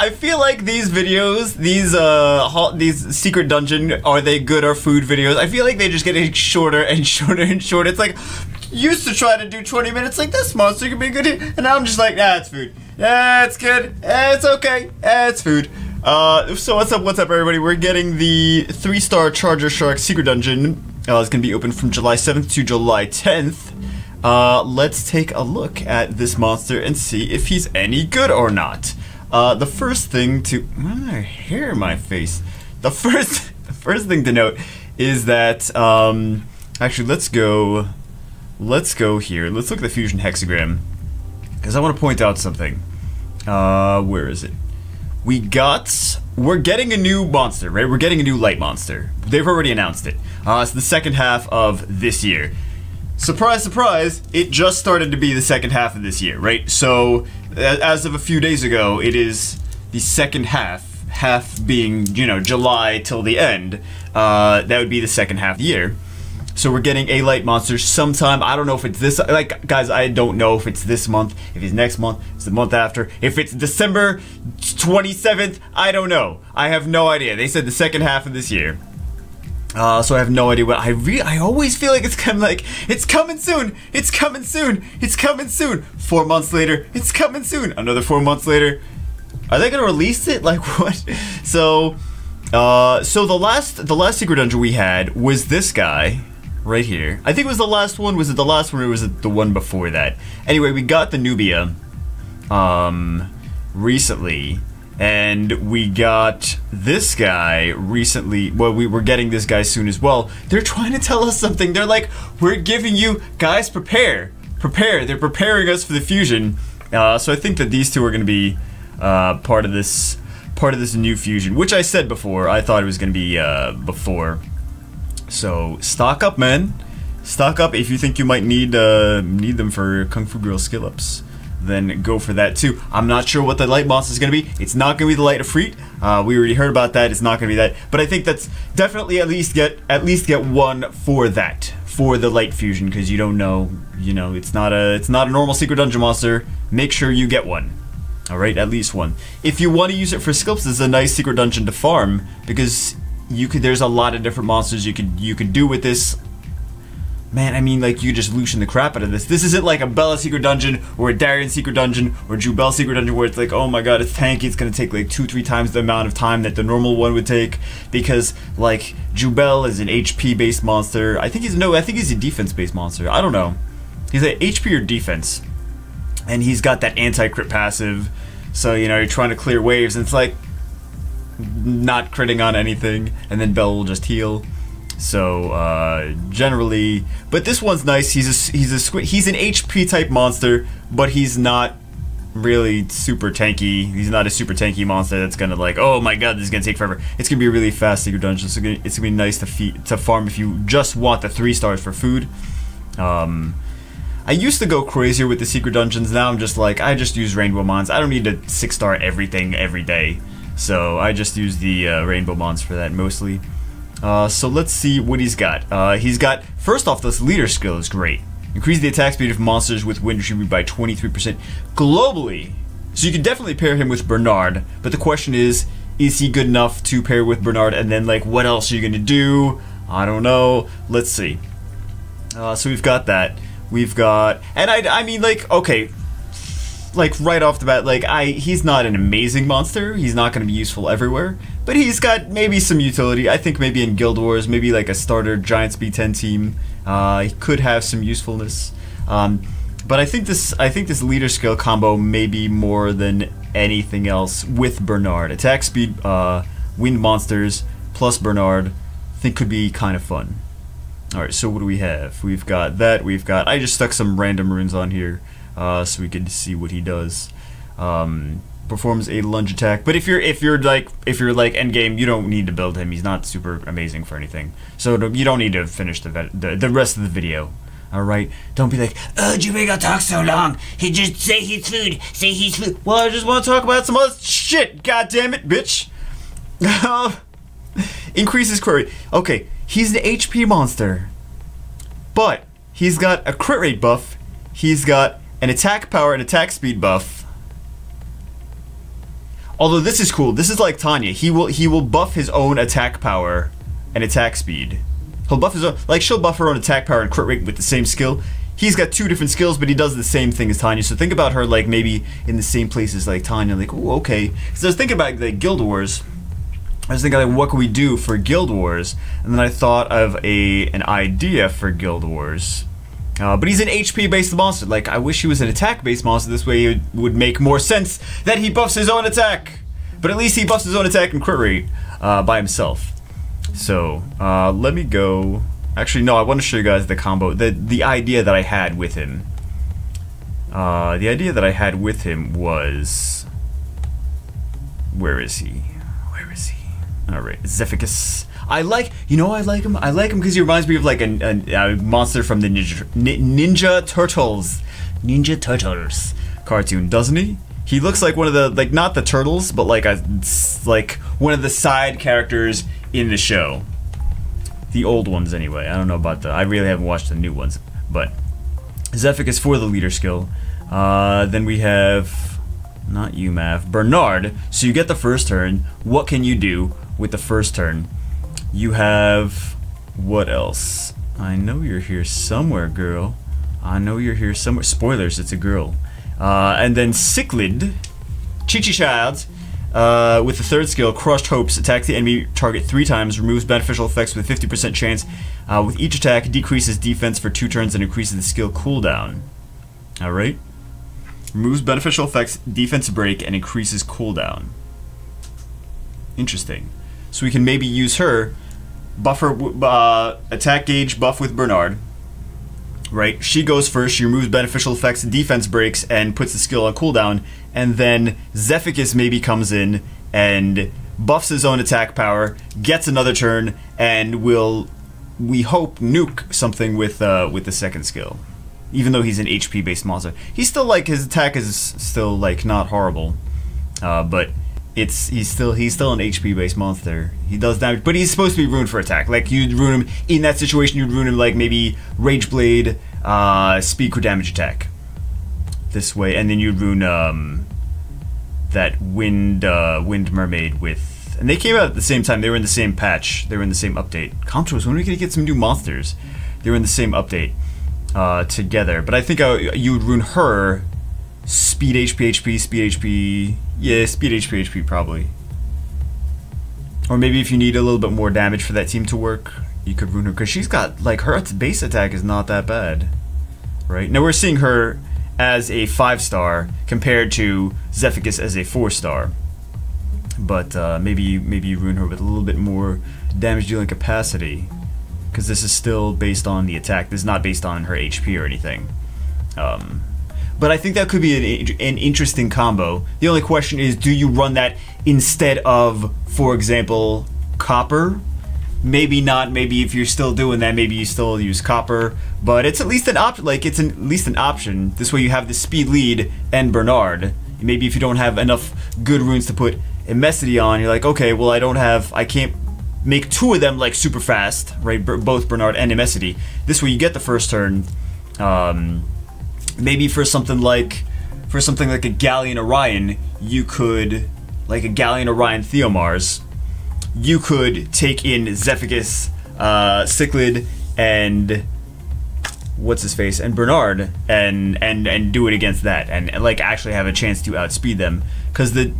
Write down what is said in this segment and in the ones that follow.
I feel like these videos, these secret dungeon, are they good or food videos? I feel like they just get shorter and shorter and shorter. It's like, used to try to do 20 minutes like this monster could be good, and now I'm just like, nah, it's food. Yeah, it's good. It's okay. It's food. So what's up, everybody? We're getting the 3-star Charger Shark Secret Dungeon. It's gonna be open from July 7th to July 10th. Let's take a look at this monster and see if he's any good or not. The first thing to... Why is there hair in my face? The first thing to note is that, actually, let's go here. Let's look at the fusion hexagram, because I want to point out something. Where is it? We're getting a new monster, right? We're getting a new light monster. They've already announced it. It's the second half of this year. Surprise, surprise, it just started to be the second half of this year, right? So, as of a few days ago, it is the second half being, you know, July till the end. That would be the second half of the year. So we're getting a light monster sometime. I don't know if it's this, like, guys, I don't know if it's this month, if it's next month, if it's the month after, if it's December 27th, I don't know. I have no idea. They said the second half of this year. So I have no idea what I always feel like it's kind of like, it's coming soon, it's coming soon, it's coming soon. 4 months later, it's coming soon. Another 4 months later. Are they gonna release it? Like what? So the last secret dungeon we had was this guy right here. I think it was the last one. Was it the last one or was it the one before that? Anyway, we got the Nubia recently, and we got this guy recently. Well, we were getting this guy soon as well. They're trying to tell us something. They're like, we're giving you guys, prepare. They're preparing us for the fusion. So I think that these two are going to be part of this new fusion, which I said before. I thought it was going to be before. So stock up, man. Stock up. If you think you might need them for Kung Fu Girl skill ups, then go for that too. I'm not sure what the light monster is gonna be. It's not gonna be the light of Freet. We already heard about that. It's not gonna be that. But I think that's definitely at least get one for that, for the light fusion, because you don't know. You know, it's not a normal secret dungeon monster. Make sure you get one. All right, at least one. If you want to use it for skill ups, this is a nice secret dungeon to farm, because there's a lot of different monsters you could do with this. Man, I mean, like, you just loosen the crap out of this. This isn't like a Bella secret dungeon or a Darien secret dungeon or Jubel secret dungeon where it's like, oh my god, it's tanky, it's gonna take like 2-3 times the amount of time that the normal one would take, because like Jubel is an HP based monster. I think he's a defense based monster. I don't know. He's a HP or defense, and he's got that anti-crit passive. So, you know, you're trying to clear waves and it's like not critting on anything, and then Bell will just heal. So generally, but this one's nice. He's an HP type monster, but he's not really super tanky. He's not a super tanky monster that's gonna like, oh my god, this is gonna take forever. It's gonna be a really fast secret dungeon. So it's gonna be nice to farm if you just want the 3 stars for food. I used to go crazier with the secret dungeons. Now I'm just like, I just use rainbow mons. I don't need to 6-star everything every day. So I just use the rainbow mons for that mostly. So let's see what he's got. First off, this leader skill is great. Increase the attack speed of monsters with wind retributed by 23% globally. So you could definitely pair him with Bernard, but the question is he good enough to pair with Bernard, and then like, what else are you gonna do? I don't know. Let's see. So we've got that. We've got, and I mean, like, okay, like right off the bat, like he's not an amazing monster. He's not going to be useful everywhere, but he's got maybe some utility. I think maybe in Guild Wars, maybe like a starter Giant Speed 10 team, he could have some usefulness. But I think this leader skill combo maybe more than anything else with Bernard. Attack speed, wind monsters plus Bernard, I think could be kind of fun. All right, so what do we have? We've got that. I just stuck some random runes on here. So we can see what he does. Performs a lunge attack, but if you're like endgame, you don't need to build him. He's not super amazing for anything, so you don't need to finish the rest of the video. All right, don't be like, oh, Jubega talks so long. He just say he's food, say he's food. Well, I just want to talk about some other shit. God damn it, bitch. Increases crit rate. Okay, he's an HP monster, but he's got a crit rate buff. He's got an attack power and attack speed buff. Although this is cool. This is like Tanya. He will buff his own attack power and attack speed. He'll buff his own, like she'll buff her own attack power and crit rate with the same skill. He's got 2 different skills, but he does the same thing as Tanya. So think about her like maybe in the same places like Tanya. Like, oh, okay. Because I was thinking about like Guild Wars. I was thinking like, what can we do for Guild Wars? And then I thought of an idea for Guild Wars. But he's an HP-based monster. Like, I wish he was an attack-based monster. This way it would make more sense that he buffs his own attack. But at least he buffs his own attack and crit rate by himself. So, let me go... Actually, no, I want to show you guys the combo. The idea that I had with him. The idea that I had with him was... Where is he? Where is he? Alright, ZEPHICUS. I like him. I like him because he reminds me of like a monster from the Ninja Turtles. Ninja Turtles cartoon, doesn't he? He looks like one of the, like, not the turtles, but like one of the side characters in the show. The old ones, anyway. I don't know about I really haven't watched the new ones, but ZEPHICUS for the leader skill. Then we have, not you, Mav, Bernard. So you get the first turn. What can you do with the first turn? You have, what else? I know you're here somewhere, girl. I know you're here somewhere. Spoilers, it's a girl. And then Cichlid, Chi-Chi Child, with the third skill, Crushed Hopes, attacks the enemy target 3 times, removes beneficial effects with 50% chance. With each attack, decreases defense for 2 turns and increases the skill cooldown. Alright. Removes beneficial effects, defense break, and increases cooldown. Interesting. So we can maybe use her, buff her, attack gauge buff with Bernard. Right? She goes first, she removes beneficial effects, defense breaks, and puts the skill on cooldown. And then ZEPHICUS maybe comes in and buffs his own attack power, gets another turn, and will, we hope, nuke something with the second skill. Even though he's an HP-based monster. He's still, like, his attack is still, like, not horrible. But he's still an HP-based monster. He does damage, but he's supposed to be ruined for attack. Like, you'd ruin him in that situation. You'd ruin him like maybe Rage Blade, speed crit damage attack. This way, and then you'd ruin that Wind Mermaid with. And they came out at the same time. They were in the same patch. They were in the same update. Comptros, when are we gonna get some new monsters? They were in the same update together. But I think you would ruin her. Speed HP, speed HP. Yeah, speed HP probably. Or maybe if you need a little bit more damage for that team to work, you could ruin her. Because she's got, like, her base attack is not that bad. Right? Now we're seeing her as a 5-star compared to ZEPHICUS as a 4-star. But maybe you ruin her with a little bit more damage dealing capacity. Because this is still based on the attack. This is not based on her HP or anything. But I think that could be an interesting combo. The only question is, do you run that instead of, for example, Copper? Maybe not. Maybe if you're still doing that, maybe you still use Copper. But it's at least an option. Like, it's at least an option. This way you have the speed lead and Bernard. Maybe if you don't have enough good runes to put Immensity on, you're like, okay, well I can't make 2 of them like super fast, right? Both Bernard and Immensity. This way you get the first turn. Maybe for something like a Galleon Orion, you could, like a Galleon Orion Theomars, you could take in ZEPHICUS, Cichlid, and what's his face, and Bernard, and do it against that, and like actually have a chance to outspeed them, because the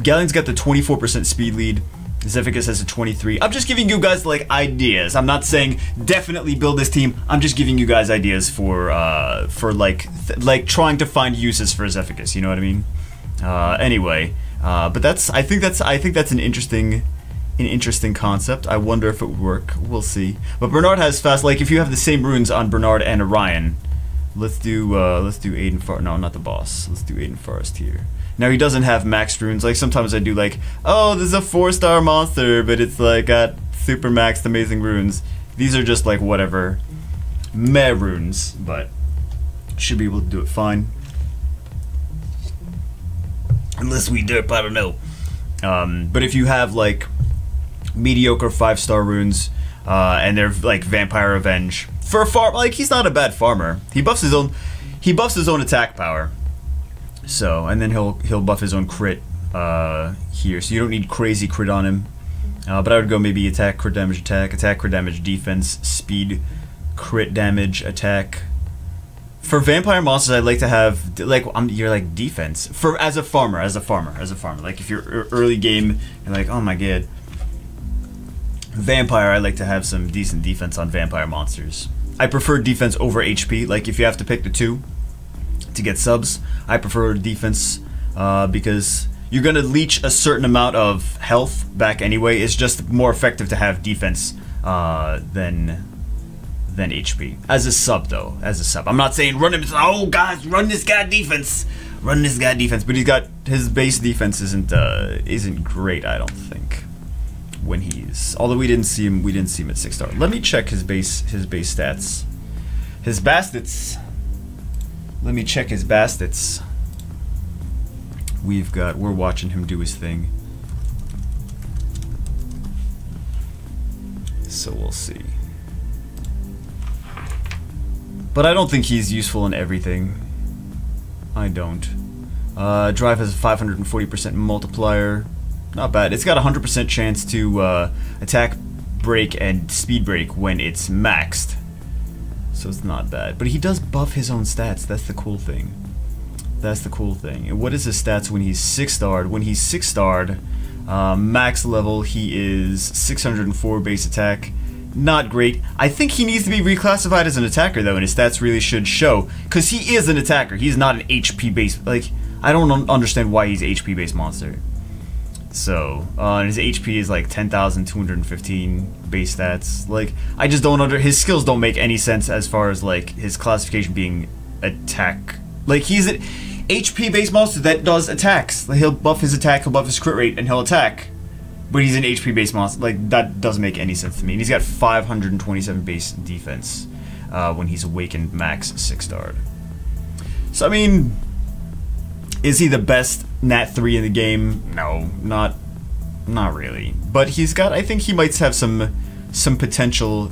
Galleon's got the 24% speed lead. ZEPHICUS has a 23. I'm just giving you guys like ideas. I'm not saying definitely build this team. I'm just giving you guys ideas for like trying to find uses for ZEPHICUS. You know what I mean? Anyway, but I think that's an interesting concept. I wonder if it would work. We'll see. But Bernard has fast. Like if you have the same runes on Bernard and Orion, let's do Aiden Forest. No, not the boss. Let's do Aiden Forest here. Now he doesn't have max runes. Like sometimes I do like, oh, this is a 4-star monster, but it's like got super maxed amazing runes. These are just like whatever meh runes, but should be able to do it fine. Unless we derp, I don't know. But if you have like mediocre 5-star runes, and they're like Vampire Revenge for a farm, like he's not a bad farmer. He buffs his own attack power. So, and then he'll buff his own crit here, so you don't need crazy crit on him. But I would go maybe attack, crit damage, attack, crit damage, defense, speed, crit damage, attack. For vampire monsters, I'd like to have you're like defense for as a farmer. Like if you're early game, you're like, oh my god, vampire. I like to have some decent defense on vampire monsters. I prefer defense over HP. Like if you have to pick the two to get subs, I prefer defense because you're gonna leech a certain amount of health back anyway. It's just more effective to have defense than HP. As a sub though, as a sub. I'm not saying run him, oh guys, run this guy defense. Run this guy defense, but he's got his base defense isn't great, I don't think. When he's, although we didn't see him at 6-star. Let me check his base stats. His bastets. Let me check his bastets. We're watching him do his thing. So we'll see. But I don't think he's useful in everything. I don't. Drive has a 540% multiplier. Not bad. It's got a 100% chance to attack, break, and speed break when it's maxed. So it's not bad. But he does buff his own stats. That's the cool thing. That's the cool thing. And what is his stats when he's 6-starred? When he's 6-starred, max level, he is 604 base attack. Not great. I think he needs to be reclassified as an attacker though, and his stats really should show. Because he is an attacker. He's not an HP based. Like, I don't understand why he's an HP based monster. So, and his HP is like 10,215 base stats. Like, I just don't his skills don't make any sense as far as like his classification being attack. Like, he's an HP based monster that does attacks. Like, he'll buff his attack, he'll buff his crit rate, and he'll attack. But he's an HP based monster. Like, that doesn't make any sense to me. And he's got 527 base defense when he's awakened max 6-starred. So, I mean, is he the best Nat 3 in the game? No, not really. But he's got, I think he might have some potential.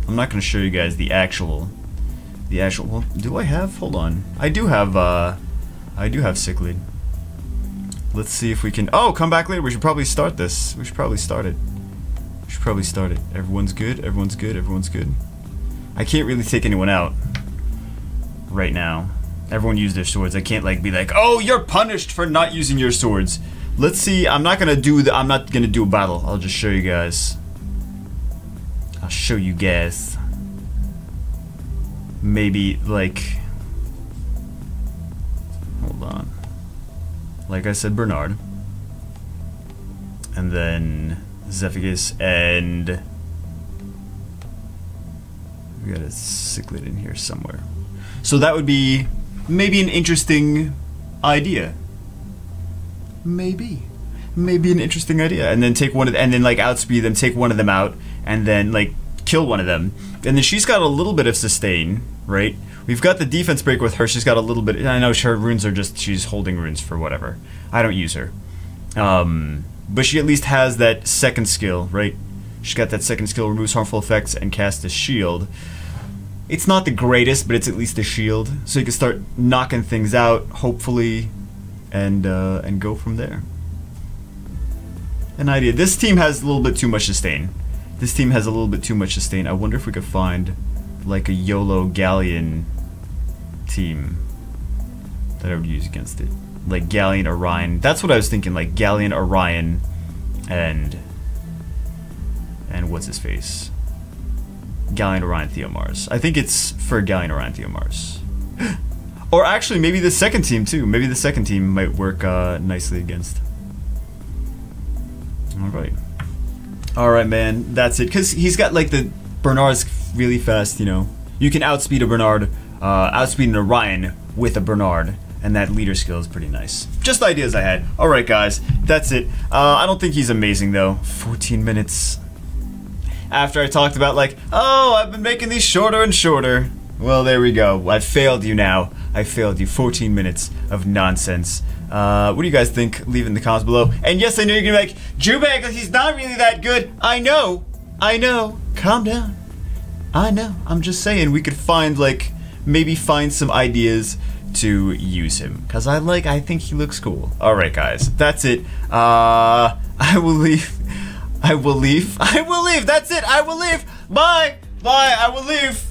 I'm not going to show you guys the actual, well, do I have? Hold on. I do have Sicklead. Let's see if we can, oh, come back later. We should probably start this. We should probably start it. Everyone's good, everyone's good. I can't really take anyone out right now. Everyone used their swords. I can't like be like, oh, you're punished for not using your swords. Let's see. I'm not gonna do a battle. I'll just show you guys. I'll show you guys. Maybe like, hold on. Like I said, Bernard, and then ZEPHICUS, and we got a Sicklead in here somewhere. So that would be maybe an interesting idea. Maybe an interesting idea. And then take one of, and then like outspeed them, take one of them out, and then like kill one of them. And then she's got a little bit of sustain, right? We've got the defense break with her. She's got a little bit. I know her runes are just, she's holding runes for whatever. I don't use her. But she at least has that second skill, right? She's got that second skill, removes harmful effects and casts a shield. It's not the greatest, but it's at least a shield. So you can start knocking things out, hopefully, and go from there. An idea. This team has a little bit too much sustain. I wonder if we could find like a YOLO Galleon team that I would use against it. Like Galleon, Orion. That's what I was thinking, like Galleon, Orion, and what's his face? Galleon, Orion, Theomars. I think it's for Galleon, Orion, Theomars. Or actually, maybe the second team too. Maybe the second team might work nicely against. Alright. Alright, man. That's it. Because he's got like the Bernard's really fast, you know. You can outspeed a Bernard, outspeed an Orion with a Bernard, and that leader skill is pretty nice. Just ideas I had. Alright guys, that's it. I don't think he's amazing though. 14 minutes. After I talked about like, oh, I've been making these shorter and shorter. Well, there we go. I failed you now. I failed you. 14 minutes of nonsense. What do you guys think? Leave it in the comments below. And yes, I know you're gonna be like, Jubag, he's not really that good. I know. Calm down. I know. I'm just saying we could find like, maybe find some ideas to use him because I think he looks cool. All right, guys, that's it. I will leave. I will leave. That's it. I will leave. Bye. I will leave.